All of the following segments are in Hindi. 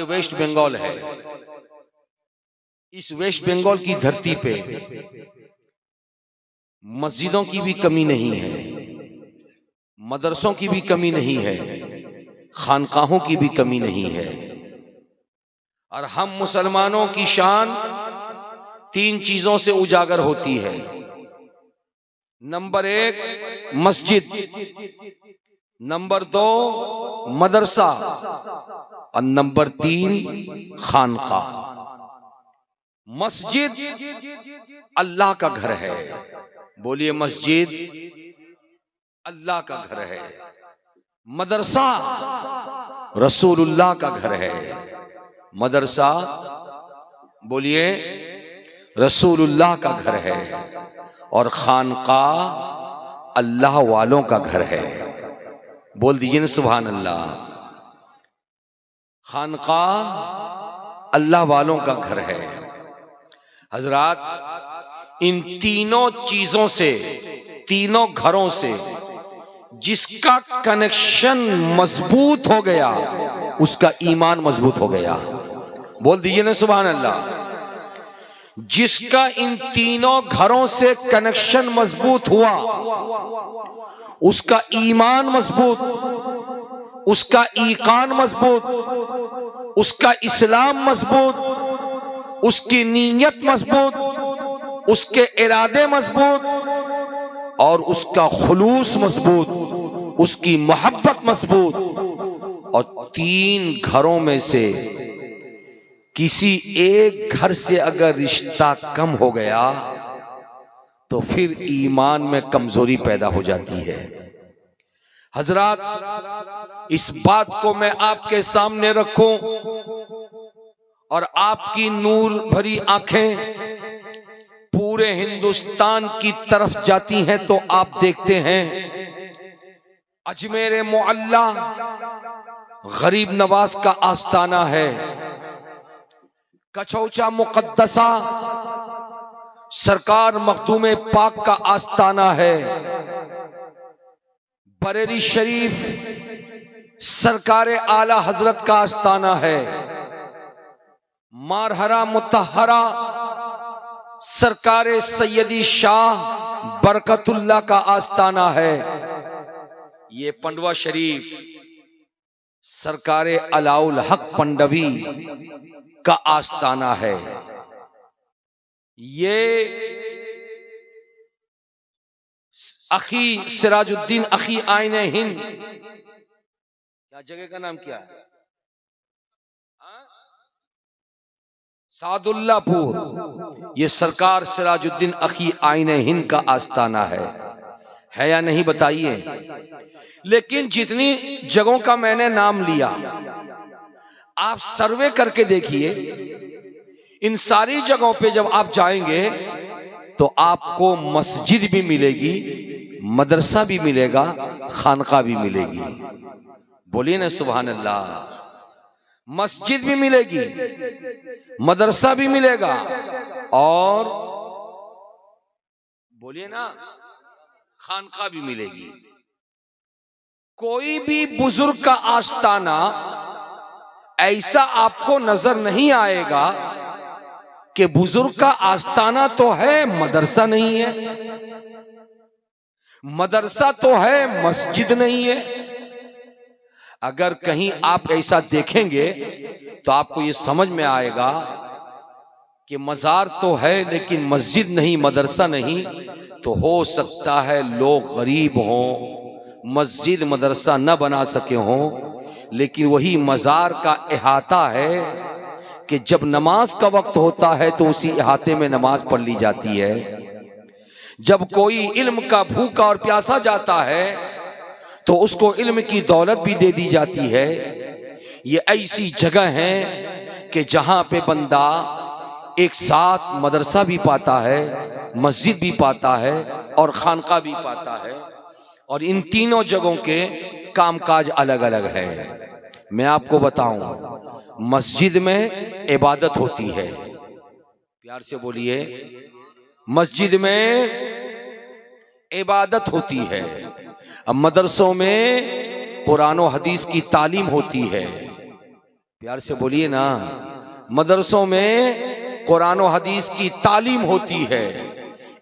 वेस्ट बंगाल है। इस वेस्ट बंगाल की धरती पे मस्जिदों की भी कमी नहीं है, मदरसों की भी कमी नहीं है, खानकाहों की भी कमी नहीं है। और हम मुसलमानों की शान 3 चीजों से उजागर होती है। नंबर 1 मस्जिद, नंबर 2 मदरसा और नंबर 3 खानकाह। मस्जिद अल्लाह का घर है। बोलिए, मस्जिद अल्लाह का घर है। मदरसा रसूलुल्लाह का घर है। मदरसा, बोलिए, रसूलुल्लाह का घर है। और खानकाह अल्लाह वालों का घर है। बोल दीजिए ना सुभान अल्लाह। खानकाह अल्लाह वालों का घर है। हजरात, इन तीनों चीजों से, तीनों घरों से जिसका कनेक्शन मजबूत हो गया उसका ईमान मजबूत हो गया। बोल दीजिए ना सुभान अल्लाह। जिसका इन तीनों घरों से कनेक्शन मजबूत हुआ उसका ईमान मजबूत, उसका ईकान मजबूत, उसका इस्लाम मजबूत, उसकी नीयत मजबूत, उसके इरादे मजबूत और उसका खुलूस मजबूत, उसकी मोहब्बत मजबूत। और 3 घरों में से किसी एक घर से अगर रिश्ता कम हो गया तो फिर ईमान में कमजोरी पैदा हो जाती है। हजरात, इस बात को मैं आपके सामने रखूं और आपकी नूर भरी आंखें पूरे हिंदुस्तान की तरफ जाती हैं तो आप देखते हैं अजमेर मुअल्ला गरीब नवाज का आस्ताना है। कचौचा मुकद्दसा सरकार मखदूम पाक का आस्ताना है। बरेली शरीफ सरकार आला हजरत का आस्ताना है। मारहरा मुतहरा सरकार सैयदी शाह बरकतुल्लाह का आस्ताना है। ये पंडवा शरीफ सरकार अलाउल हक पंडवी का आस्ताना है। ये अखी सिराजुद्दीन अखी आईने हिंद, क्या जगह का नाम क्या है? सादुल्लापुर। ये सरकार सिराजुद्दीन अखी आईने हिंद का आस्ताना है या नहीं बताइए। लेकिन जितनी जगहों का मैंने नाम लिया, आप सर्वे करके देखिए, इन सारी जगहों पे जब आप जाएंगे तो आपको मस्जिद भी मिलेगी, मदरसा भी मिलेगा, खानका भी मिलेगी। बोलिए ना सुभान अल्लाह। मस्जिद भी मिलेगी, मदरसा भी मिलेगा और बोलिए ना खानका भी मिलेगी। कोई भी बुजुर्ग का आस्ताना ऐसा आपको नजर नहीं आएगा कि बुजुर्ग का आस्ताना तो है मदरसा नहीं है, मदरसा तो है मस्जिद नहीं है। अगर कहीं आप ऐसा देखेंगे तो आपको ये समझ में आएगा कि मजार तो है लेकिन मस्जिद नहीं, मदरसा नहीं। तो हो सकता है लोग गरीब हों, मस्जिद मदरसा न बना सके हों, लेकिन वही मजार का इहाता है कि जब नमाज का वक्त होता है तो उसी इहाते में नमाज पढ़ ली जाती है। जब कोई इल्म का भूखा और प्यासा जाता है तो उसको इल्म की दौलत भी दे दी जाती है। ये ऐसी जगह है कि जहां पे बंदा एक साथ मदरसा भी पाता है, मस्जिद भी पाता है और खानका भी पाता है। और इन तीनों जगहों के कामकाज अलग अलग है। मैं आपको बताऊं, मस्जिद में इबादत होती है। प्यार से बोलिए, मस्जिद में इबादत होती है। अब मदरसों में कुरान और हदीस की तालीम होती है। प्यार से बोलिए ना। मदरसों में कुरान और हदीस की तालीम होती है,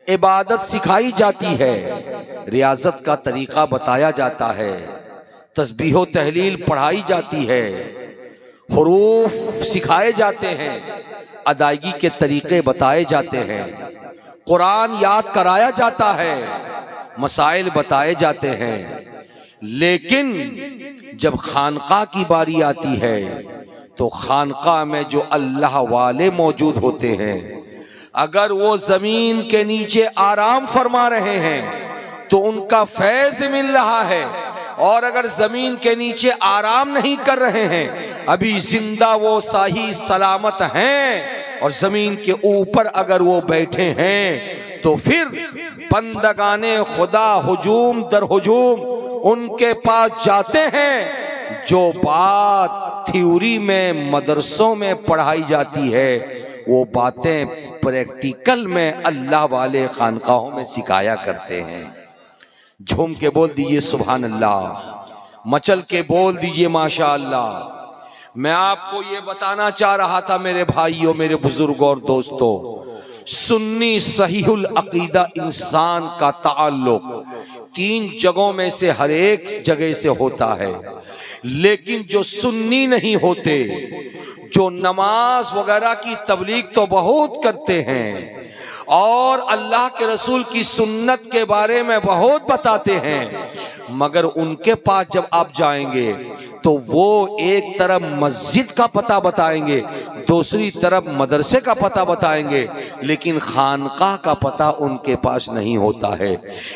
इबादत सिखाई जाती है, रियाजत का तरीका बताया जाता है, तस्बीह तहलील पढ़ाई जाती है, हुरूफ सिखाए जाते हैं, अदायगी के तरीके बताए जाते हैं, कुरान याद कराया जाता है, मसाइल बताए जाते हैं। लेकिन जब खानका की बारी आती है तो खानका में जो अल्लाह वाले मौजूद होते हैं, अगर वो जमीन के नीचे आराम फरमा रहे हैं तो उनका फैज मिल रहा है, और अगर जमीन के नीचे आराम नहीं कर रहे हैं, अभी जिंदा वो सही सलामत हैं, और जमीन के ऊपर अगर वो बैठे हैं, तो फिर बंदगाने खुदा हुजूम दर हुजूम उनके पास जाते हैं। जो बात थ्योरी में मदरसों में पढ़ाई जाती है, वो बातें प्रैक्टिकल में अल्लाह वाले खानकाहों में सिखाया करते हैं। झूम के बोल दीजिए सुभान अल्लाह, मचल के बोल दीजिए माशा अल्लाह। मैं आपको ये बताना चाह रहा था मेरे भाइयों, मेरे बुजुर्गों और दोस्तों, सुन्नी सहीहुल अकीदा इंसान का ताल्लुक 3 जगहों में से हर एक जगह से होता है। लेकिन जो सुन्नी नहीं होते, जो नमाज वगैरह की तबलीग तो बहुत करते हैं और अल्लाह के रसूल की सुन्नत के बारे में बहुत बताते हैं, मगर उनके पास जब आप जाएंगे तो वो एक तरफ मस्जिद का पता बताएंगे, दूसरी तरफ मदरसे का पता बताएंगे, लेकिन खानकाह का पता उनके पास नहीं होता है।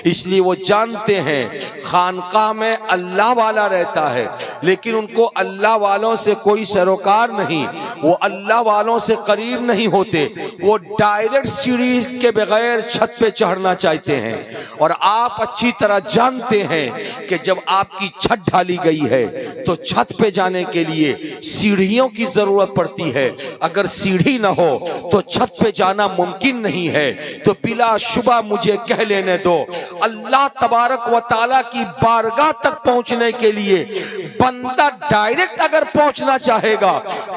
इसलिए वो जानते हैं खानकाह में अल्लाह वाला रहता है, लेकिन उनको अल्लाह वालों से कोई सरोकार नहीं, वो अल्लाह वालों से करीब नहीं होते, वो डायरेक्ट सीढ़ी के बगैर छत पे चढ़ना चाहते हैं। और आप अच्छी तरह जानते हैं कि जब आपकी छत ढाली गई है तो छत पे जाने के लिए सीढ़ियों की जरूरत पड़ती है। अगर सीढ़ी ना हो तो छत पे जाना मुमकिन नहीं है। तो बिला शुबा मुझे कह लेने दो, अल्लाह तबारक व ताला की बारगाह तक पहुंचने के लिए बंदा डायरेक्ट अगर पहुंचना चाहेगा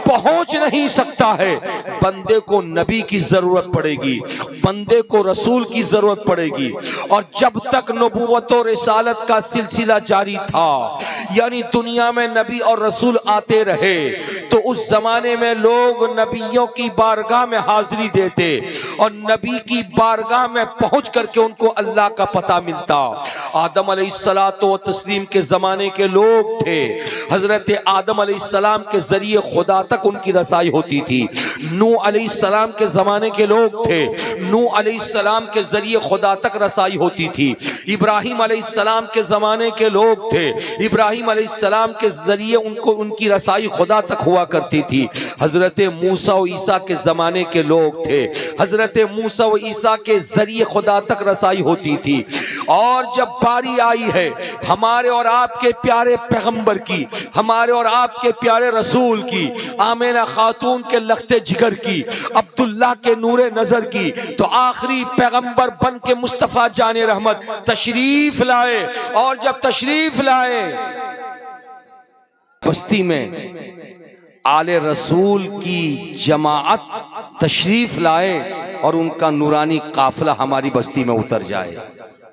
पहुंच नहीं सकता है। बंदे को नबी की जरूरत पड़ेगी, बंदे को रसूल की जरूरत पड़ेगी। और जब तक नबूवत और रिसालत का सिलसिला जारी था, यानी दुनिया में नबी और रसूल आते रहे, तो उस जमाने में लोग नबियों की बारगाह में हाजिरी देते और नबी की बारगाह में पहुंच करके उनको अल्लाह का पता मिलता। आदम अलैहिस्सलातो व तस्लीम के जमाने के लोग थे, हजरत आदम अलैहिस्सलाम के जरिए खुदा तक उनकी रसाई होती थी। नूह अलैहिस्सलाम के जमाने के लोग थे, नूह अलैहिस्सलाम के जरिए खुदा तक रसाई होती थी। इब्राहिम अलैहिस्सलाम के जमाने के लोग थे, इब्राहिम अलैहिस्सलाम के जरिए उनको उनकी रसाई खुदा तक हुआ करती थी। हजरत मूसा व ईसा के जमाने के लोग थे, हजरत मूसा व ईसा के जरिए खुदा तक रसाई होती थी। और जब बारी आई है हमारे और आपके प्यारे पैगंबर की, हमारे और आपके प्यारे रसूल की, आमिना खातून के लख्ते जिगर की, अब्दुल्ला के नूरे नजर की, तो आखिरी पैगंबर बन के मुस्तफा जाने रहमत तशरीफ लाए। और जब तशरीफ लाए बस्ती में आले रसूल की जमाअत तशरीफ लाए और उनका नूरानी काफिला हमारी बस्ती में उतर जाए।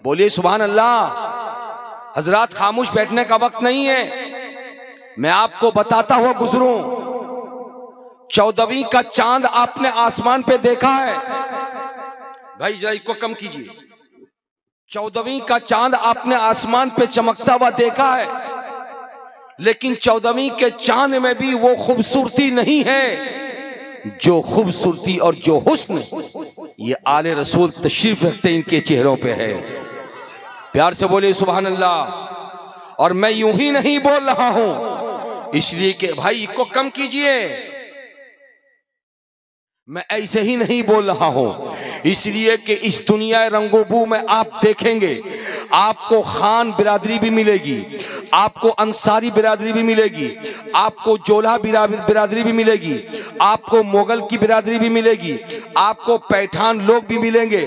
बोलिए सुभान अल्लाह। हजरात खामोश बैठने का वक्त नहीं है, मैं आपको बताता हुआ गुजरूं। 14वीं का चांद आपने आसमान पे देखा है? भाई जरा इसको कम कीजिए। 14वीं का चांद आपने आसमान पे चमकता हुआ देखा है, लेकिन 14वीं के चांद में भी वो खूबसूरती नहीं है जो खूबसूरती और जो हुस्न ये आले रसूल तशरीफ रखते इनके चेहरों पे है। प्यार से बोले सुभान अल्लाह। और मैं यूं ही नहीं बोल रहा हूं, इसलिए कि भाई इसको कम कीजिए, मैं ऐसे ही नहीं बोल रहा हूं, इसलिए कि इस दुनिया रंगोबू में आप देखेंगे आपको खान बिरादरी भी मिलेगी, आपको अंसारी बिरादरी भी मिलेगी, आपको जोला बिरादरी भी मिलेगी, आपको मुगल की बिरादरी भी मिलेगी, आपको पैठान लोग भी मिलेंगे।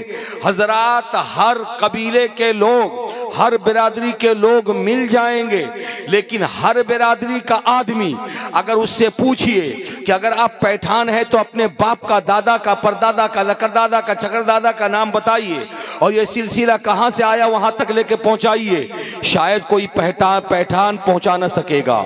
हजरात हर कबीले के लोग, हर बिरादरी के लोग मिल जाएंगे, लेकिन हर बिरादरी का आदमी अगर उससे पूछिए कि अगर आप पैठान हैं तो अपने बाप का, दादा का, परदादा का, लकड़दादा का, चकरदादा का नाम बताइए और ये सिलसिला कहां से आया वहां तक लेके पहुंचाइए, शायद कोई पैठान पहुंचा न सकेगा,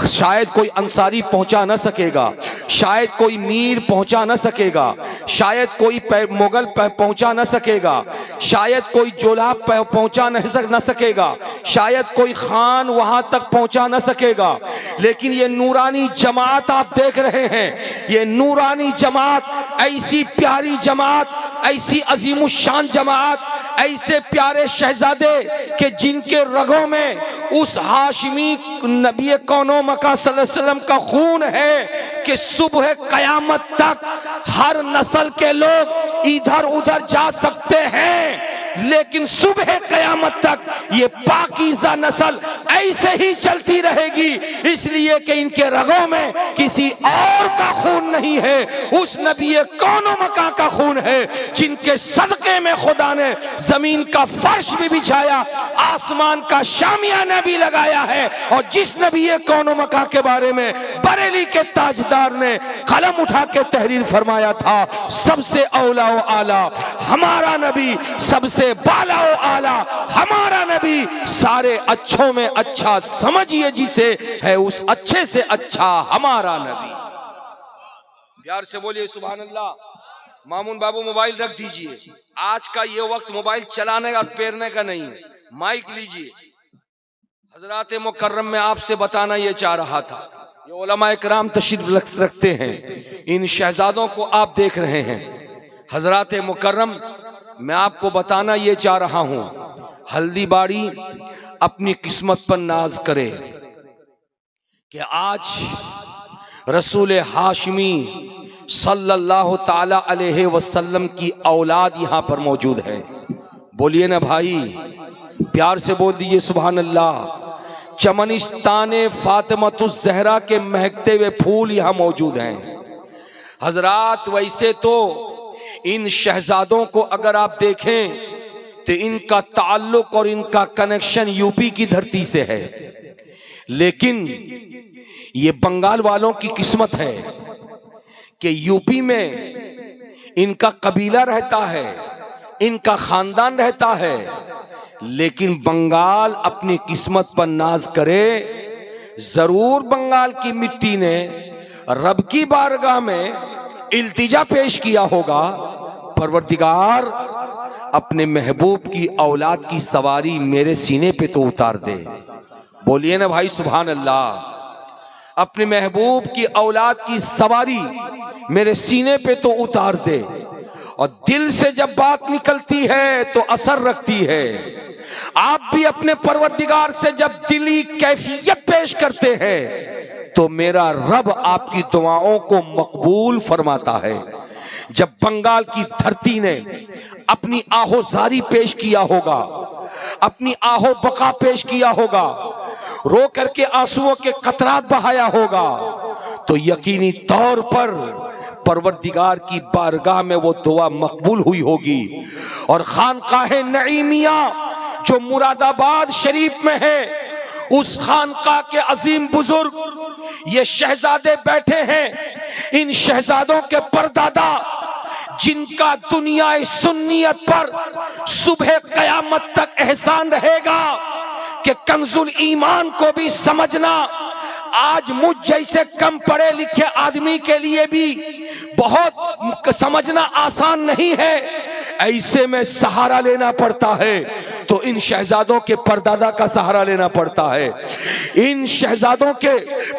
शायद कोई अंसारी पहुंचा न सकेगा, शायद कोई मीर पहुंचा न सकेगा, शायद कोई मुगल पहुंचा न सकेगा, शायद कोई जोला पहुंचा न सकेगा, शायद कोई खान वहां तक पहुंचा न सकेगा। लेकिन ये नूरानी जमात आप देख रहे हैं, ये नूरानी जमात, ऐसी प्यारी जमात, ऐसी अजीमुशान जमात, ऐसे प्यारे शहजादे कि जिनके रगों में उस हाशिमी नबी कौनो मका सल्लल्लाहु अलैहि वसल्लम का खून है कि सुबह कयामत तक हर नस्ल के लोग इधर उधर जा सकते हैं, लेकिन सुबह कयामत तक ये पाकीज़ा नस्ल ऐसे ही चलती रहेगी, इसलिए कि इनके रगों में किसी और का खून नहीं है, उस नबी कौनो मका का खून है जिनके सदके में खुदा ने जमीन का फर्श भी बिछाया, आसमान का शामियाना भी लगाया है, और जिस नबी कौनो मका के बारे में बरेली के ताजदार ने कलम उठा के तहरीर फरमाया था, सबसे औला व आला हमारा नबी, सबसे बाला व आला हमारा नबी, सारे अच्छों में अच्छा समझिए जिसे है उस अच्छे से अच्छा हमारा नबी। प्यार से बोलिए सुभान अल्लाह। मामून बाबू मोबाइल रख दीजिए, आज का ये वक्त मोबाइल चलाने का पेरने का नहीं है, माइक लीजिए। हजरात मुकर्रम में आपसे बताना ये चाह रहा था, ये उलमा इकराम तशरीफ रखते हैं, इन शहजादों को आप देख रहे हैं। हजरात मुकर्रम मैं आपको बताना ये चाह रहा हूं, हल्दीबाड़ी अपनी किस्मत पर नाज करे कि आज रसूल हाशमी सल्लल्लाहु ताला अलैहि वसल्लम की औलाद यहां पर मौजूद है। बोलिए ना भाई, प्यार से बोल दीजिए सुभान अल्लाह। चमनिस्ताने फातिमतुज़ ज़हरा के महकते हुए फूल यहां मौजूद हैं। हजरात वैसे तो इन शहजादों को अगर आप देखें तो इनका ताल्लुक और इनका कनेक्शन यूपी की धरती से है, लेकिन ये बंगाल वालों की किस्मत है कि यूपी में इनका कबीला रहता है, इनका खानदान रहता है, लेकिन बंगाल अपनी किस्मत पर नाज करे। जरूर बंगाल की मिट्टी ने रब की बारगाह में इल्तिजा पेश किया होगा, परवरदिगार अपने महबूब की औलाद की सवारी मेरे सीने पे तो उतार दे। बोलिए ना भाई सुभान अल्लाह। अपने महबूब की औलाद की सवारी मेरे सीने पे तो उतार दे। और दिल से जब बात निकलती है तो असर रखती है। आप भी अपने परवरदिगार से जब दिली कैफियत पेश करते हैं तो मेरा रब आपकी दुआओं को मकबूल फरमाता है। जब बंगाल की धरती ने अपनी आहोजारी पेश किया होगा, अपनी आहो बका पेश किया होगा, रो करके आंसुओं के कतरात बहाया होगा, तो यकीनी तौर पर परवरदिगार की बारगाह में वो दुआ मकबूल हुई होगी। और खानकाहे नईमिया जो मुरादाबाद शरीफ में है, उस खानकाह के अजीम बुजुर्ग ये शहजादे बैठे हैं। इन शहजादों के परदादा जिनका दुनिया सुन्नियत पर सुबह कयामत तक एहसान रहेगा कि कंजुल ईमान को भी समझना आज मुझ जैसे कम पढ़े लिखे आदमी के लिए भी बहुत समझना आसान नहीं है। ऐसे में सहारा लेना पड़ता है तो इन शहजादों के परदादा का सहारा लेना पड़ता है। इन शहजादों के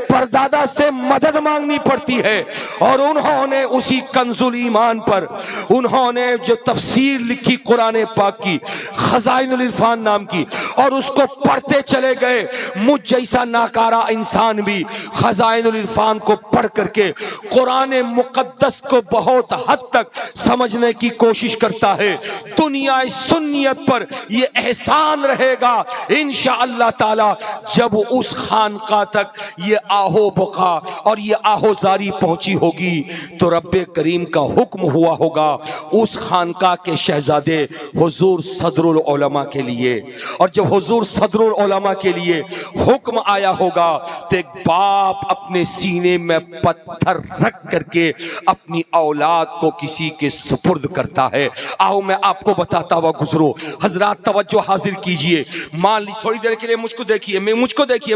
परदादा से मदद मांगनी पड़ती है। और उन्होंने उसी कंजुल ईमान पर उन्होंने जो तफसीर लिखी कुरान पाक की, खजाइनुल इरफान नाम की, और उसको पढ़ते चले गए। मुझ जैसा नाकारा इंसान भी खजाइनुल इरफान को पढ़ करके कुरान मुकद्दस को बहुत हद तक समझने की कोशिश करता है। दुनिया सुन्नियत पर ये एहसान रहेगा इंशाअल्लाह ताला। जब उस खानका तक ये आहो बका और ये आहोजारी पहुंची होगी तो रब्बे करीम का हुक्म हुआ होगा उस खानका के शहजादे हुजूर सदरुल उलमा के लिए। और जब हुजूर सदरुल उलमा के लिए हुक्म आया होगा तो एक बाप अपने सीने में पत्थर रख करके अपनी औलाद को किसी के सुपुर्द करता है। आओ मैं आपको बताता हुआ गुजरो। हजरात तवज्जो हाजिर कीजिए। मान ली थोड़ी देर के लिए मुझको देखिए,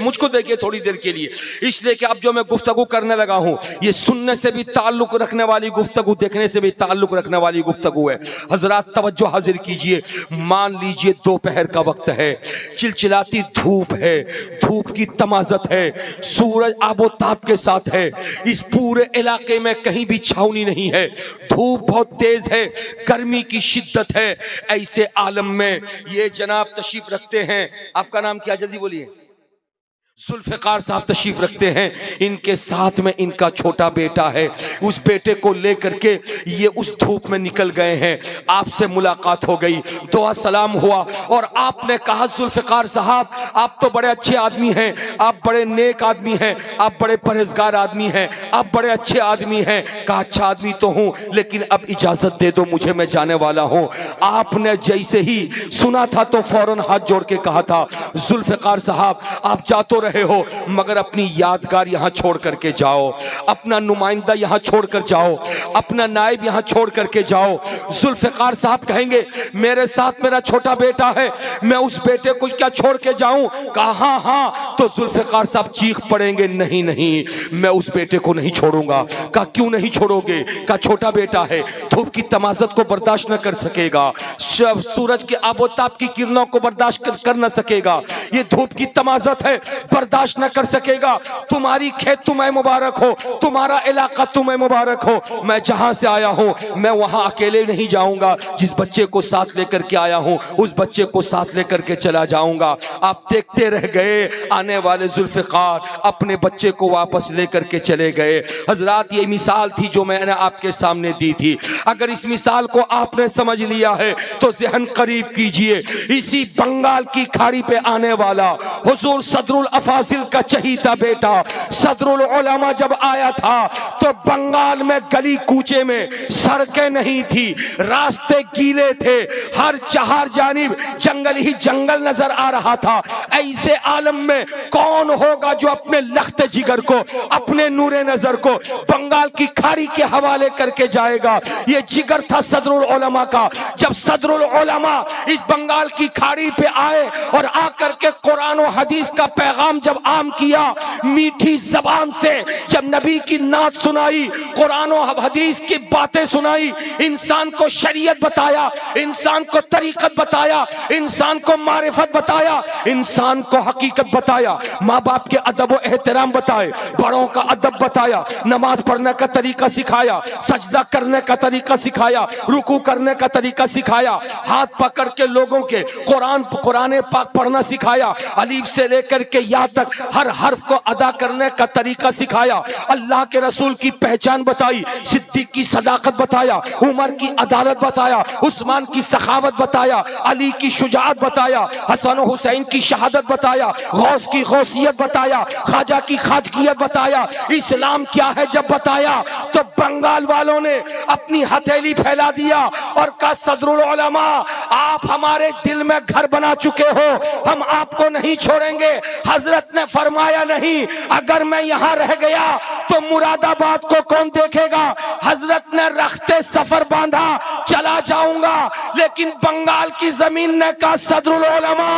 मुझको देखिए थोड़ी देर के लिए, इसलिए कि अब जो मैं गुफ्तगू करने लगा हूं ये सुनने से भी ताल्लुक रखने वाली गुफ्तगू, देखने से भी ताल्लुक रखने वाली गुफ्तगू है। हजरात तवज्जो हाजिर कीजिए। मान लीजिए दोपहर का वक्त है, चिलचिलाती धूप है, धूप की तमाजत है, सूरज आबोताब के साथ है, इस पूरे इलाके में कहीं भी छावनी नहीं है, धूप बहुत तेज है, गर्मी की शिद्दत है। ऐसे आलम में ये जनाब तशरीफ रखते हैं, आपका नाम क्या, जल्दी बोलिए। जुल्फ़िकार साहब तशरीफ रखते हैं। इनके साथ में इनका छोटा बेटा है। उस बेटे को लेकर के ये उस धूप में निकल गए हैं। आपसे मुलाकात हो गई, दुआ सलाम हुआ और आपने कहा जुल्फ़िकार साहब आप तो बड़े अच्छे आदमी हैं, आप बड़े नेक आदमी हैं, आप बड़े परहेजगार आदमी हैं, आप बड़े अच्छे आदमी हैं। कहा अच्छा आदमी तो हूँ, लेकिन अब इजाज़त दे दो मुझे, मैं जाने वाला हूँ। आपने जैसे ही सुना था तो फौरन हाथ जोड़ के कहा था जुल्फ़िकार साहब आप जा तो रहे हो मगर अपनी यादगार यहां छोड़ करके जाओ, अपना नुमाइंदा यहां छोड़ कर जाओ, अपना नायब यहां छोड़ करके जाओ। जुल्फ़िकार साहब कहेंगे मेरे साथ मेरा छोटा बेटा है, मैं उस बेटे को क्या छोड़ के जाऊं? कहा हाँ। तो जुल्फ़िकार साहब चीख पड़ेंगे नहीं नहीं मैं उस बेटे को नहीं छोड़ूंगा। कहा क्यों नहीं छोड़ोगे? कहा छोटा बेटा है, धूप की तमाजत को बर्दाश्त न कर सकेगा, सूरज के आबोताब की किरणों को बर्दाश्त कर न सकेगा, ये धूप की तमाजत है बर्दाश्त न कर सकेगा। तुम्हारी खेत तुम्हें मुबारक हो, तुम्हारा इलाका तुम्हें मुबारक हो, मैं जहां से आया हूं मैं वहां अकेले नहीं जाऊंगा, जिस बच्चे को साथ लेकर के आया हूं उस बच्चे को साथ लेकर के चला जाऊंगा। आप देखते रह गए, आने वाले जुल्फ़िकार अपने बच्चे को वापस लेकर के चले गए। हजरात ये मिसाल थी जो मैंने आपके सामने दी थी। अगर इस मिसाल को आपने समझ लिया है तो ज़हन करीब कीजिए, इसी बंगाल की खाड़ी पे आने वाला हुजूर सदरुल अफाजिल का चहीता बेटा सदरुल उलमा जब आया था तो बंगाल में गली कूचे में सड़कें नहीं थी, रास्ते गीले थे, हर चार जानिब जंगल ही जंगल नजर आ रहा था। ऐसे आलम में कौन होगा जो अपने लख्त जिगर को, अपने नूरे नजर को बंगाल की खाड़ी के हवाले करके जाएगा? ये जिगर था सदरुल उलमा का। जब सदरुल उलमा इस बंगाल की खाड़ी पे आए और आकर के कुरान और हदीस का पैगाम जब आम किया, मीठी जबान से जब नबी की नात सुनाई, कुरान और हदीस की बातें सुनाई, इंसान को शरीयत बताया, इंसान को तरीकत बताया, इंसान को मारिफत बताया, इंसान को हकीकत बताया, माँ बाप के अदब और एहतराम बताए, बड़ों का अदब बताया, नमाज पढ़ने का तरीका सिखाया, सजदा करने का तरीका सिखाया, रुकू करने का तरीका सिखाया, हाथ पकड़ के लोगों के कुरान पाक पढ़ना सिखाया, अलीफ से लेकर के या तक हर हर्फ को अदा करने का तरीका सिखाया, अल्लाह के रसूल की पहचान बताई, सिद्दीक की सदाकत बताया, उमर की अदालत बताया, उस्मान की सखावत बताया, अली की शुजाअत बताया, हसन हुसैन की शहादत बताया, गौस की गौसियत बताया, ख्वाजा की खाजगियत बताया। इस्लाम क्या है जब बताया तो बंगाल वालों ने अपनी हथेली फैला दिया और कहा सदरुल उलमा आप हमारे दिल में घर बना चुके हो, हम आपको नहीं छोड़ेंगे। हजरत ने फरमाया नहीं, अगर मैं यहाँ रह गया तो मुरादाबाद को कौन देखेगा? हजरत ने रखते सफर बांधा, चला जाऊंगा, लेकिन बंगाल की जमीन ने कहा सदरुल उलमा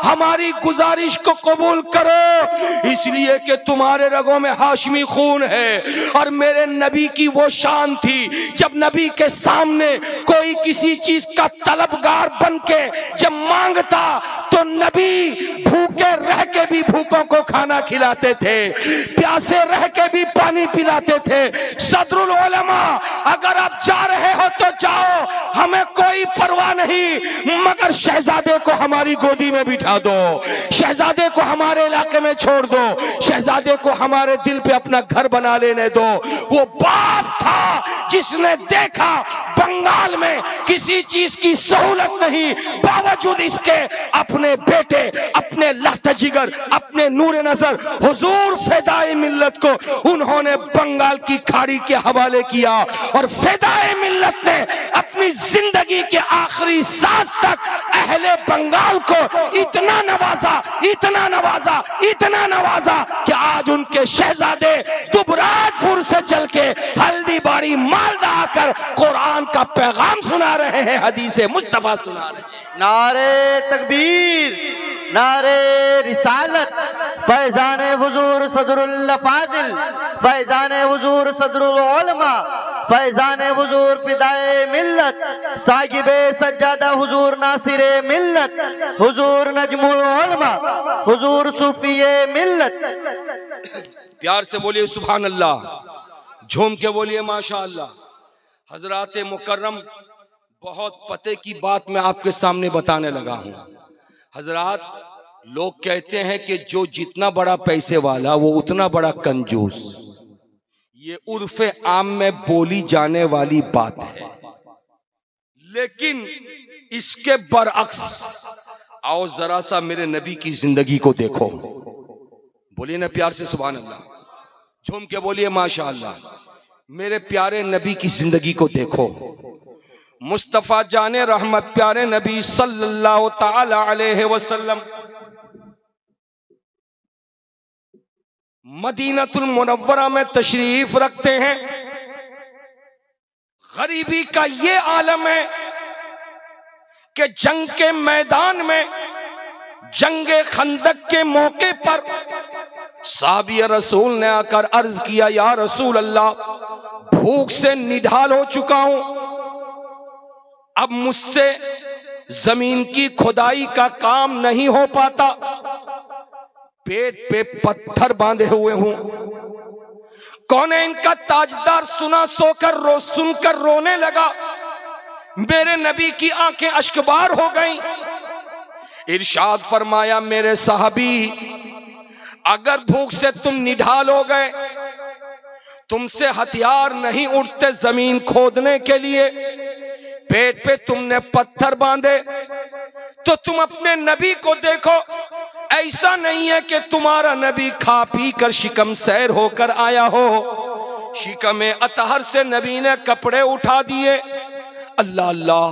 हमारी गुजारिश को कबूल करो, इसलिए कि तुम्हारे रगों में हाशमी खून है। और मेरे नबी की वो शान थी, जब नबी के सामने कोई किसी चीज का तलबगार बन के जब मांगता तो नबी भूखे रह के भी भूखों को खाना खिलाते थे, प्यासे रह के भी पानी पिलाते थे। सदरुल उलमा अगर आप जा रहे हो तो जाओ, हमें कोई परवाह नहीं, मगर शहजादे को हमारी गोदी में बिठा दो, शहजादे को हमारे इलाके में छोड़ दो, शहजादे को हमारे दिल पे अपना घर बना लेने दो। वो बाप था जिसने देखा बंगाल में किसी चीज की सहूलत नहीं, बावजूद इसके अपने बेटे, अपने लहत जिगर, अपने नूर नजर हुजूर फिदाए मिल्लत को उन्होंने बंगाल की खाड़ी के हवाले किया और फिदाए मिल्लत ने अपनी जिंदगी के आखिरी सांस तक अहले बंगाल को इतना नवाजा, इतना नवाजा, इतना नवाजा कि आज उनके शहजादे दुबराजपुर से चल के हल्दीबाड़ी मालदा आकर कुरान का पैगाम सुना रहे हैं, हदीसे मुस्तफा सुना रहे हैं। नारे तकबीर, नारे रिसालत, फैजान हुजूर सदरुल फाजिल, फैजान हुजूर सदरुल उलमा, फैजान हुजूर फिदाए मिल्लत, साहिबे सज्जादा हुजूर नासिरे मिल्लत, हुजूर नजमुल उलमा, हुजूर सूफिये मिल्लत। प्यार से बोलिए सुभान अल्लाह, झूम के बोलिए माशा अल्लाह। हजरात मुकर्रम, बहुत पते की बात मैं आपके सामने बताने लगा हूं। हजरात, लोग कहते हैं कि जो जितना बड़ा पैसे वाला वो उतना बड़ा कंजूस। ये उर्फे आम में बोली जाने वाली बात है, लेकिन इसके बरअक्स आओ जरा सा मेरे नबी की जिंदगी को देखो। बोलिए ना प्यार से सुभान अल्लाह, झूम के बोलिए माशा अल्लाह। मेरे प्यारे नबी की जिंदगी को देखो। मुस्तफा जाने रहमत प्यारे नबी सल्लल्लाहु ताला अलैहि वसल्लम मदीनतुल मुनव्वरा में तशरीफ रखते हैं। गरीबी का ये आलम है कि जंग के मैदान में, जंगे खंदक के मौके पर साहबी रसूल ने आकर अर्ज किया, या रसूल अल्लाह, भूख से निढाल हो चुका हूं, अब मुझसे जमीन की खुदाई का काम नहीं हो पाता, पेट पे पत्थर बांधे हुए हूं। कौन है इनका ताजदार? सुनकर रोने लगा। मेरे नबी की आंखें अश्कबार हो गईं। इरशाद फरमाया, मेरे साहबी, अगर भूख से तुम निढाल हो गए, तुमसे हथियार नहीं उठते जमीन खोदने के लिए, पेट पे तुमने पत्थर बांधे, तो तुम अपने नबी को देखो। ऐसा नहीं है कि तुम्हारा नबी खा पी कर शिकम सैर होकर आया हो। शिकम अतहर से नबी ने कपड़े उठा दिए। अल्लाह अल्लाह,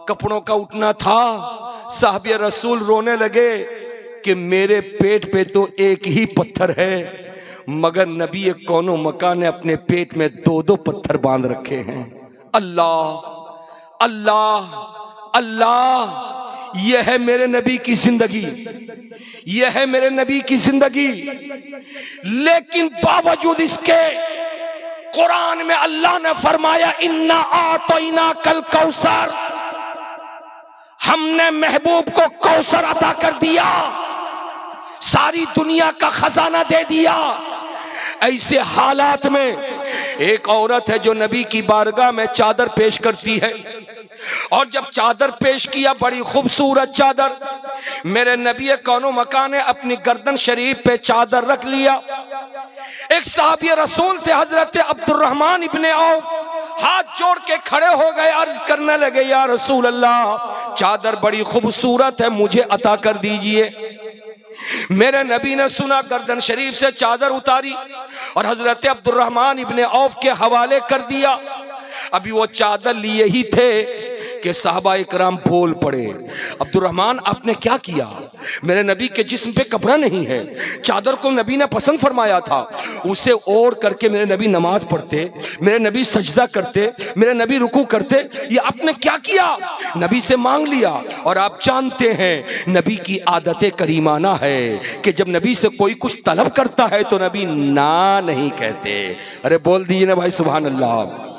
कपड़ों का उठना था। साहबे रसूल रोने लगे कि मेरे पेट पे तो एक ही पत्थर है, मगर नबी कौनो मकान ने अपने पेट में दो दो पत्थर बांध रखे हैं। अल्लाह अल्लाह अल्लाह, यह है मेरे नबी की जिंदगी, यह है मेरे नबी की जिंदगी। लेकिन बावजूद इसके कुरान में अल्लाह ने फरमाया, इन्ना आतैना कल कौसर, हमने महबूब को कौसर अता कर दिया, सारी दुनिया का खजाना दे दिया। ऐसे हालात में एक औरत है जो नबी की बारगाह में चादर पेश करती है, और जब चादर पेश किया, बड़ी खूबसूरत चादर, मेरे नबी कौनो मकान ने अपनी गर्दन शरीफ पे चादर रख लिया। एक साहबी रसूल थे हजरत अब्दुर्रहमान इब्ने औफ, हाथ जोड़ के खड़े हो गए, अर्ज करने लगे, या रसूल अल्लाह, चादर बड़ी खूबसूरत है, मुझे अता कर दीजिए। मेरे नबी ने सुना, गर्दन शरीफ से चादर उतारी और हजरत अब्दुर्रहमान इब्ने औफ के हवाले कर दिया। अभी वो चादर लिए ही थे कि साहबा इकराम बोल पड़े, अब्दुर्रहमान आपने क्या किया? मेरे नबी के जिस्म पे कपड़ा नहीं है, चादर को नबी ने पसंद फरमाया था, उसे ओढ़ करके मेरे नबी नमाज पढ़ते, मेरे नबी सजदा करते, मेरे नबी रुकू करते, ये आपने क्या किया? नबी से मांग लिया। और आप जानते हैं नबी की आदत करीमाना है कि जब नबी से कोई कुछ तलब करता है तो नबी ना नहीं कहते। अरे बोल दीजिए ना भाई सुभान अल्लाह।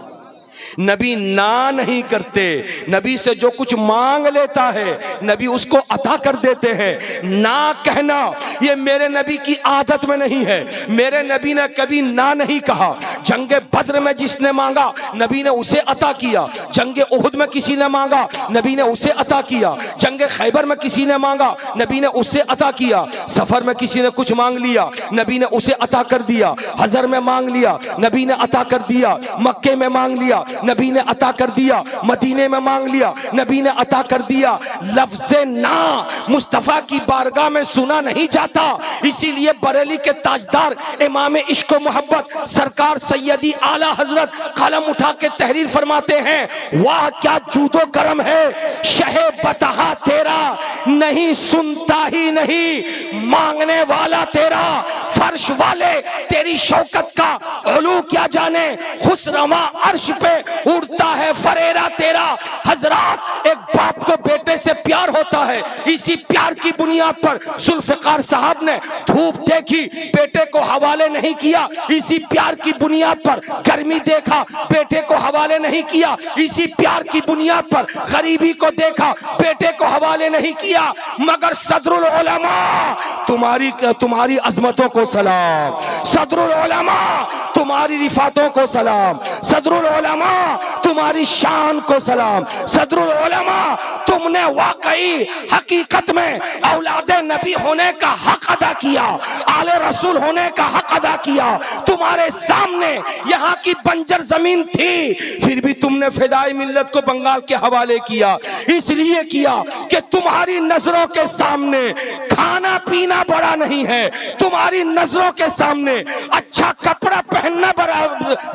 नबी ना नहीं करते, नबी से जो कुछ मांग लेता है नबी उसको अता कर देते हैं। ना कहना ये मेरे नबी की आदत में नहीं है, मेरे नबी ने कभी ना नहीं कहा। जंगे बद्र में जिसने मांगा नबी ने उसे अता किया, जंगे उहुद में किसी ने मांगा नबी ने उसे अता किया, जंगे खैबर में किसी ने मांगा नबी ने उसे अता किया, सफर में किसी ने कुछ मांग लिया नबी ने उसे अता कर दिया, हजर में मांग लिया नबी ने अता कर दिया, मक्के में मांग लिया नबी ने अता कर दिया, मदीने में मांग लिया नबी ने अता कर दिया। लफ्ज़े ना मुस्तफा की बारगाह में सुना नहीं जाता, इसीलिए बरेली के ताजदार इमाम इश्क व मोहब्बत सरकार सैयदी आला हजरत कलम उठा के तहरीर फरमाते हैं, वाह क्या जूदो करम है शहे बतहा तेरा, नहीं सुनता ही नहीं मांगने वाला तेरा, फर्श वाले तेरी शौकत का उलू क्या जाने, खुसरमा अर्श पे उड़ता है फरेरा तेरा। हजरात, एक बाप को बेटे से प्यार होता है, इसी प्यार की बुनियाद पर जुल्फिकार साहब ने धूप देखी बेटे को हवाले नहीं किया, इसी प्यार की बुनियाद पर गर्मी देखा बेटे को हवाले नहीं किया, इसी प्यार की बुनियाद पर गरीबी को देखा बेटे को हवाले नहीं किया। मगर सदरुल उलमा तुम्हारी अजमतों को सलाम, सदरुल उलमा तुम्हारी रिफातों को सलाम, सदरुल उलमा तुम्हारी शान को सलाम, सदरुल उलमा तुमने वाकई हकीकत में औलादे नबी होने का हक अदा किया, आले रसूल होने का हक अदा किया। तुम्हारे सामने यहाँ की बंजर जमीन थी, फिर भी तुमने फिदाई मिल्लत को बंगाल के हवाले किया, इसलिए किया कि तुम्हारी नजरों के सामने खाना पीना बड़ा नहीं है, तुम्हारी नजरों के सामने अच्छा कपड़ा पहनना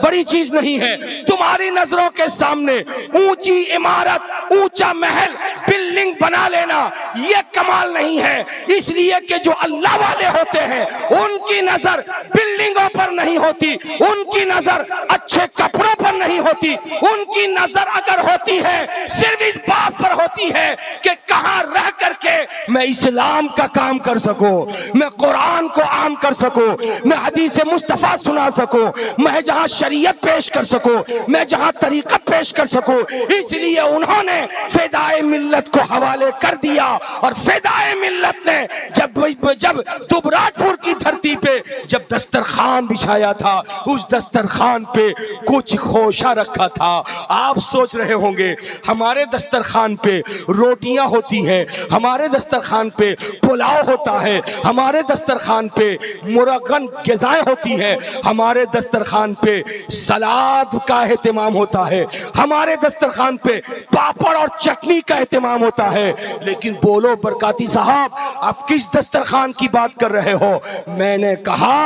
बड़ी चीज नहीं है, तुम्हारी नजरों के सामने ऊंची इमारत ऊंचा महल बिल्डिंग बना लेना यह कमाल नहीं है। इसलिए कि जो अल्लाह वाले होते हैं उनकी नजर बिल्डिंगों पर नहीं होती, उनकी नजर अच्छे कपड़ों पर नहीं होती, उनकी नजर अगर होती है सिर्फ इस बात पर होती है कि कहां रह करके मैं इस्लाम का काम कर सकूं, मैं कुरान को आम कर सकूं, मैं हदीस मुस्तफा सुना सकूं, मैं जहां शरीयत पेश कर सकूं, मैं जहां तरीक़त पेश कर सकूं। इसलिए उन्होंने फिदाए मिल्लत को हवाले कर दिया और फिदाए मिल्लत ने जब दुबराजपुर की धरती पे जब दस्तरखान बिछाया था, उस दस्तरखान पे कुछ खोशा रखा था। आप सोच रहे होंगे हमारे दस्तरखान पे रोटियां होती हैं, हमारे दस्तरखान पे पुलाव होता है, हमारे दस्तरखान पे मुरगन ग़िज़ाएं होती है, हमारे दस्तरखान पे सलाद का एहतमाम होता है, हमारे दस्तरखान पे पापड़ और चटनी का एहतमाम होता है। लेकिन बोलो बरकाती साहब, आप किस दस्तरखान की बात कर रहे हो? मैंने कहा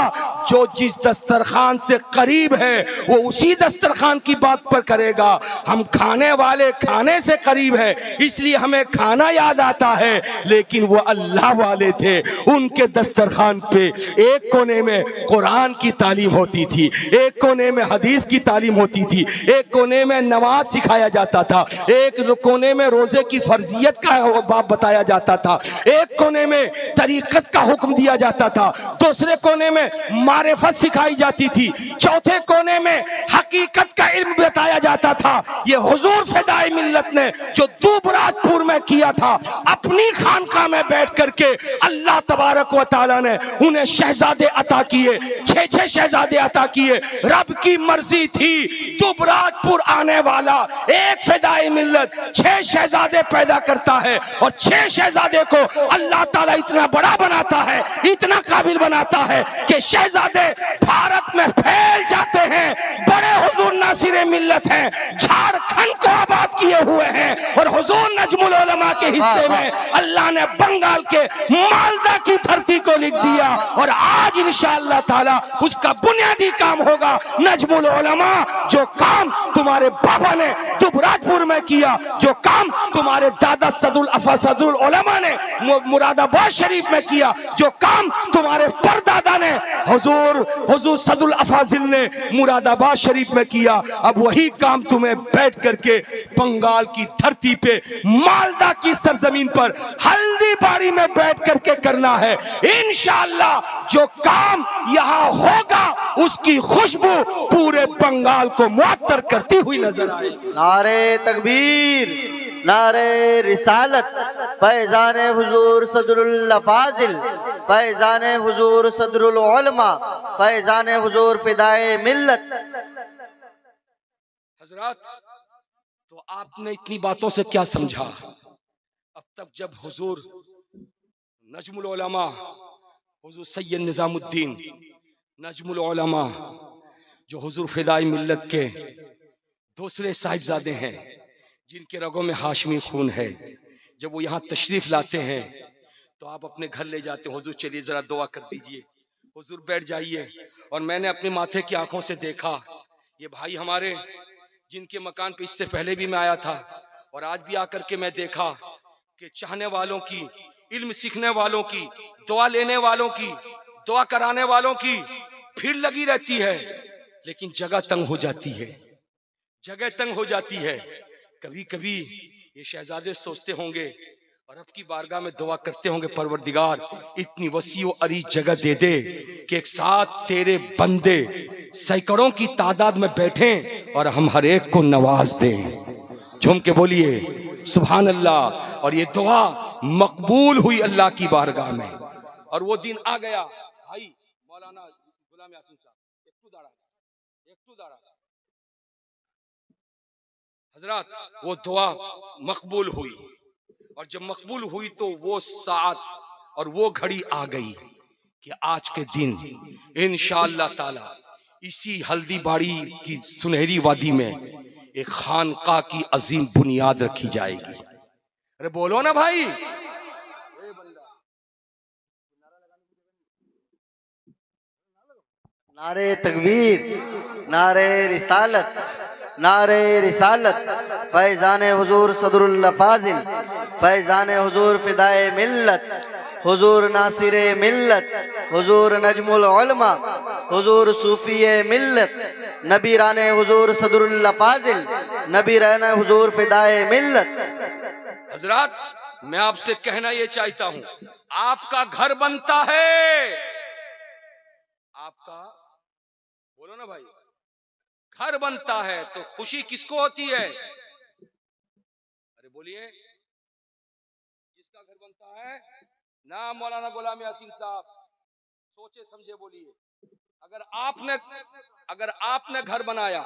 जो जिस दस्तरखान से करीब है वो उसी दस्तरखान की बात पर करेगा। हम खाने वाले खाने से करीब है इसलिए हमें खाना याद आता है, लेकिन वो अल्लाह वाले थे, उनके दस्तरखान पे एक कोने में कुरान की तालीम होती थी, एक कोने में हदीस की तालीम होती थी, एक कोने में नमाज सिखाया जाता था, एक कोने में रोजे की फर्जियत का बाब बताया जाता था, एक कोने में तरीक़त का हुक्म दिया जाता था, दूसरे कोने में मारिफत सिखाई जाती थी, चौथे कोने में हकीकत का इल्म बताया जाता था। ये हुजूर फिदाई मिल्लत ने जो दुबराजपुर में किया था, अपनी खानका में बैठ करके अल्लाह तबारक व तआला ने उन्हें शहजादे अता किए, 6 शहजादे अता किए। रब की मर्जी थी दुबराजपुर आने वाला एक फिदाई मिल्लत 6 शहजादे पैदा करता है और 6 शहजादे को अल्लाह ताला इतना बड़ा बनाता है, इतना काबिल बनाता है कि शहजादे भारत में फैल जाते हैं। बड़े हुजूर नासिर मिल्लत हैं, झारखंड को आबाद किए हुए हैं और हुजूर नजमुल उलमा के हिस्से में अल्लाह ने बंगाल के मालदा की धरती को लिख दिया और आज इंशाअल्लाह ताला उसका बुनियादी काम होगा नजमुल उलमा। जो काम तुम्हारे बाबा ने दुबराजपुर में किया, जो काम तुम्हारे दादा सदरुल अफा सदरुल उलमा ने मुरादाबाद शरीफ में किया, जो काम तुम्हारे परदादा ने हुजूर सदरुल अफाजिल ने मुरादाबाद शरीफ में किया, अब वही काम तुम्हें बैठ करके बंगाल की धरती पे मालदा की सरजमीन पर हल्दीबाड़ी में बैठ करके करना है। इंशाअल्लाह जो काम यहाँ होगा उसकी खुशबू पूरे बंगाल को मुअत्तर करती हुई नजर आएगी। नारे तकबीर, नारे रिसालत, फैजान हुजूर सदरुल फाजिल, फैजान हुजूर सदरुल उलमा, फैजान हुजूर फिदाए मिल्लत। हजरात, तो आपने इतनी बातों से क्या समझा? अब तक जब हुजूर नजमुल उलमा, हुजूर सैयद निजामुद्दीन नजमुल उलमा, जो हुजूर फिदाई मिल्लत के दूसरे साहिबजादे हैं, जिनके रगों में हाशमी खून है, जब वो यहाँ तशरीफ लाते हैं तो आप अपने घर ले जाते हैं। हुजूर चलिए जरा दुआ कर दीजिए, हुजूर बैठ जाइए। और मैंने अपने माथे की आंखों से देखा, ये भाई हमारे जिनके मकान पे इससे पहले भी मैं आया था और आज भी आकर के मैं देखा कि चाहने वालों की, इल्म सीखने वालों की, दुआ लेने वालों की, दुआ कराने वालों की भीड़ लगी रहती है, लेकिन जगह तंग हो जाती है, जगह तंग हो जाती है। कभी कभी ये शहजादे सोचते होंगे और रब की बारगाह में दुआ करते होंगे, परवरदिगार इतनी वसी और अरीज जगह दे दे कि एक साथ तेरे बंदे सैकड़ों की तादाद में बैठें और हम हर एक को नवाज दें। झूम के बोलिए सुभान अल्लाह। और ये दुआ मकबूल हुई अल्लाह की बारगाह में। और वो दिन आ गया भाई, मौलाना गुलाम यासीन साहब एक तू दाड़ा हजरात, वो दुआ मकबूल हुई। और जब मकबूल हुई तो वो साथ और वो घड़ी आ गई कि आज के दिन इंशाअल्लाह ताला इसी हल्दीबाड़ी की सुनहरी वादी में एक खानका की अजीम बुनियाद रखी जाएगी। अरे बोलो ना भाई। नारे तकबीर, नारे रिसालत, नारे रिसालत। फैजान हुजूर सदरुल फाजिल, फैजान हुजूर फिदाए मिल्लत, हुजूर नासिरे मिल्लत, हुजूर नजमुल उलमा, हुजूर सूफिये मिल्लत, नबी राने हुजूर सदरुल फाजिल, नबी राने हुजूर फिदाए मिल्लत। हजरात, मैं आपसे कहना ये चाहता हूं, आपका घर बनता है, आपका बोलो ना भाई, घर बनता है तो खुशी किसको होती है? अरे बोलिए, जिसका घर बनता है ना। मौलाना गुलाम यासीन साहब सोचे समझे बोलिए। अगर आपने घर बनाया,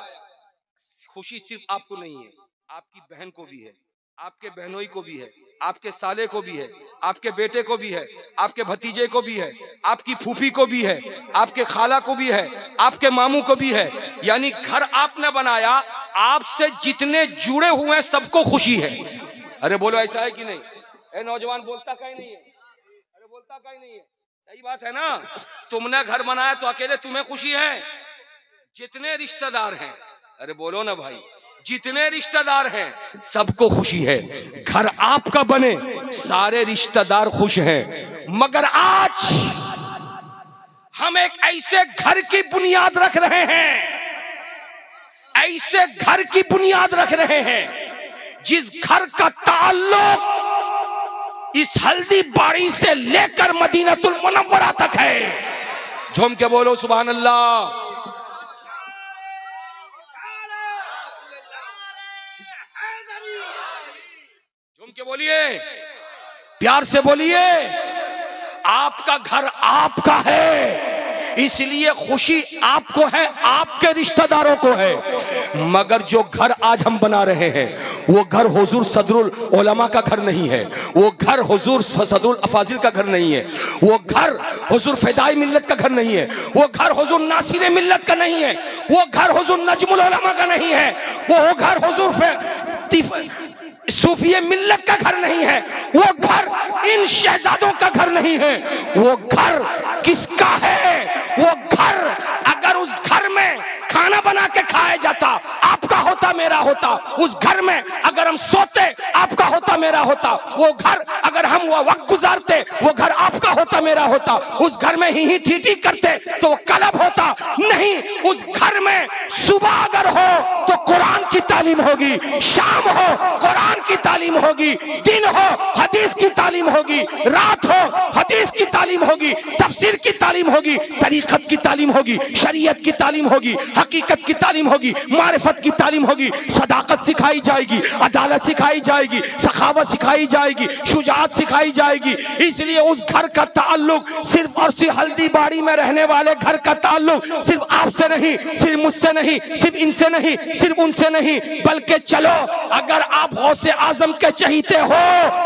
खुशी सिर्फ आपको नहीं है, आपकी बहन को भी है, आपके बहनोई को भी है, आपके साले को भी है, आपके बेटे को भी है, आपके भतीजे को भी है, आपकी फूफी को भी है, आपके खाला को भी है, आपके मामू को भी है। यानी घर आपने बनाया, आपसे जितने जुड़े हुए हैं सबको खुशी है। अरे बोलो, ऐसा है कि नहीं? ए नौजवान बोलता कहीं नहीं है, अरे बोलता कहीं नहीं है, सही बात है ना? तुमने घर बनाया तो अकेले तुम्हें खुशी है? जितने रिश्तेदार हैं, अरे बोलो ना भाई, जितने रिश्तेदार हैं सबको खुशी है। घर आपका बने, सारे रिश्तेदार खुश हैं। मगर आज हम एक ऐसे घर की बुनियाद रख रहे हैं, ऐसे घर की बुनियाद रख रहे हैं जिस घर का ताल्लुक इस हल्दीबाड़ी से लेकर मदीनतुल मुनव्वरा तक है। झूम के बोलो सुभान अल्लाह। झूम के बोलिए, प्यार से बोलिए। आपका घर आपका है, इसलिए खुशी आपको है, आपके रिश्तेदारों को है। मगर जो घर आज हम बना रहे हैं वो घर हुजूर सदरुल उलमा का घर नहीं है, वो घर हुजूर सदरुल अफाजिल का घर नहीं है, वो घर हुजूर फिदाई मिल्लत का घर नहीं है, वो घर हुजूर नासिरे मिल्लत का नहीं है, वो घर हुजूर नजमुल उलमा का नहीं है, वो घर हुजूर सूफिये मिल्लत का घर नहीं है, वो घर इन शहजादों का घर नहीं है। वो घर किसका है? वो घर अगर उस घर में खाना बना के खाया जाता, आपका होता मेरा होता। उस घर में अगर हम सोते, आपका होता मेरा होता। वो घर अगर हम वो वक्त गुजारते, वो घर आपका होता मेरा होता। उस घर में ही ठीठी करते तो वो क्लब होता नहीं। उस घर में सुबह अगर हो तो कुरान की तालीम होगी, शाम हो कुरान की तालीम होगी, दिन हो हदीस की तालीम होगी, रात हो हदीस की तालीम तालीम होगी, तफसीर की तालीम होगी, तरीक़त की तालीम होगी, शरीयत की तालीम होगी, हकीकत की तालीम होगी, मारिफत की तालीम होगी, सदाकत सिखाई जाएगी, अदालत सिखाई जाएगी, सखावत सिखाई जाएगी, शुजाअत सिखाई जाएगी। इसलिए उस घर का ताल्लुक सिर्फ और सिर्फ हल्दीबाड़ी में रहने वाले घर का ताल्लुक सिर्फ आपसे नहीं, सिर्फ मुझसे नहीं, सिर्फ इनसे नहीं, सिर्फ उनसे नहीं, बल्कि चलो अगर आप गौसे आजम के चहीते हो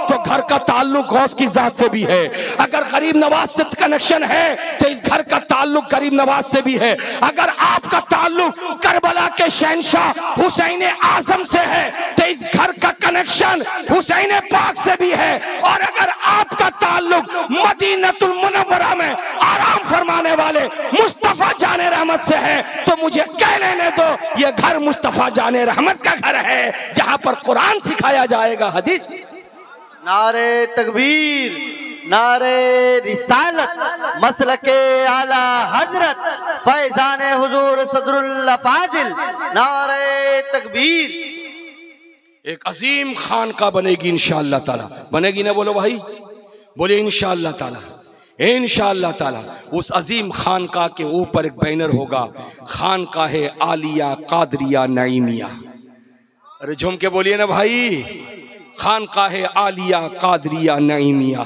तो घर का ताल्लुक गौस की जात से भी है। अगर गरीब नवाज से कनेक्शन है तो इस घर का ताल्लुक गरीब नवाज से भी है। अगर आपका ताल्लुक करबला के शहंशाह हुसैन आजम से है तो इस घर का कनेक्शन हुसैन पाक से भी है। और अगर आपका ताल्लुक मदीनतुल मुनव्वरा में आराम फरमाने वाले मुस्तफा जाने रहमत से है तो मुझे कह लेने दो, ये घर मुस्तफा जाने रहमत का घर है जहां पर कुरान सिखाया जाएगा, हदीस। नारे तकबीर, नारे रिसालत, मसलके आला हजरत, फैजान हुजूर सदरुल फाजिल, नारे तकबीर। एक अजीम खानका बनेगी इंशाअल्लाह ताला। बनेगी ना? बोलो भाई, बोले इंशाअल्लाह ताला, इंशाअल्लाह ताला। उस अजीम खानका के ऊपर एक बैनर होगा, खानकाहे आलिया कादरिया नईमिया। अरे झूम के बोलिए ना भाई, खानकाहे आलिया कादरिया नईमिया।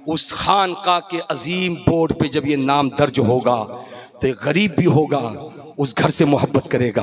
उस खानका के अजीम बोर्ड पे जब ये नाम दर्ज होगा तो एक गरीब भी होगा, उस घर से मोहब्बत करेगा,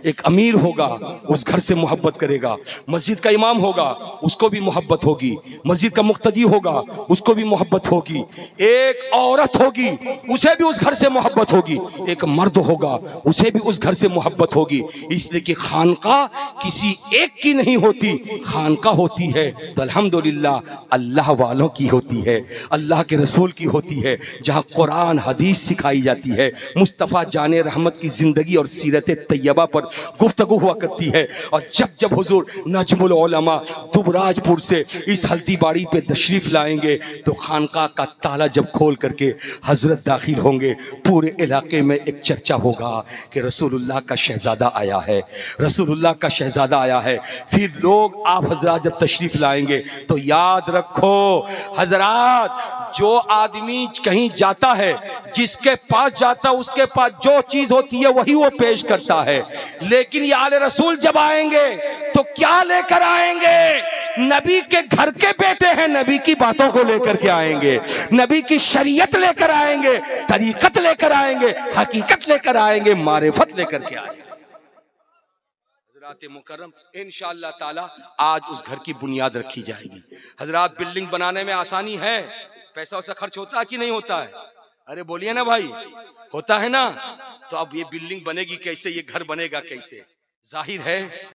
एक अमीर होगा, उस घर से मोहब्बत करेगा, मस्जिद का इमाम होगा, उसको भी मोहब्बत होगी, मस्जिद का मुक्तदी होगा, उसको भी मोहब्बत होगी, एक औरत होगी, उसे भी उस घर से मोहब्बत होगी, एक मर्द होगा, उसे भी उस घर से मोहब्बत होगी। इसलिए कि खानका किसी एक की नहीं होती, खानका होती है तो अल्हम्दुलिल्लाह अल्लाह वालों की होती है, अल्लाह के रसूल की होती है, जहाँ कुरान हदीस सिखाई जाती है, मुस्तफ़ा जाने रहमत की जिंदगी और सीरत तैयबा पर गुफ्तगू हुआ करती है। और जब जब हुजूर नजमुल उलमा दुबराजपुर से इस हल्दीबाड़ी पे तशरीफ लाएंगे तो खानका का ताला जब खोल करके हजरत दाखिल होंगे, पूरे इलाके में एक चर्चा होगा कि रसूलुल्लाह का शहजादा आया है, रसूलुल्लाह का शहजादा आया है। फिर लोग आप हजरात जब तशरीफ लाएंगे तो याद रखो हजरात, जो आदमी कहीं जाता है, जिसके पास जाता उसके पास जो चीज होती है वही वो पेश करता है। लेकिन ये आले रसूल जब आएंगे तो क्या लेकर आएंगे? नबी के घर के बेटे हैं, नबी की बातों को लेकर के आएंगे, नबी की शरीयत लेकर आएंगे, तरीकत लेकर आएंगे, हकीकत लेकर आएंगे, मारिफत लेकर के आएंगे। हजरात मुकर्रम, इंशाअल्लाह ताला आज उस घर की बुनियाद रखी जाएगी। हजरात, बिल्डिंग बनाने में आसानी है? पैसा वैसा खर्च होता है कि नहीं होता है? अरे बोलिए ना भाई, होता है ना? तो अब ये बिल्डिंग बनेगी कैसे, ये घर बनेगा कैसे? जाहिर है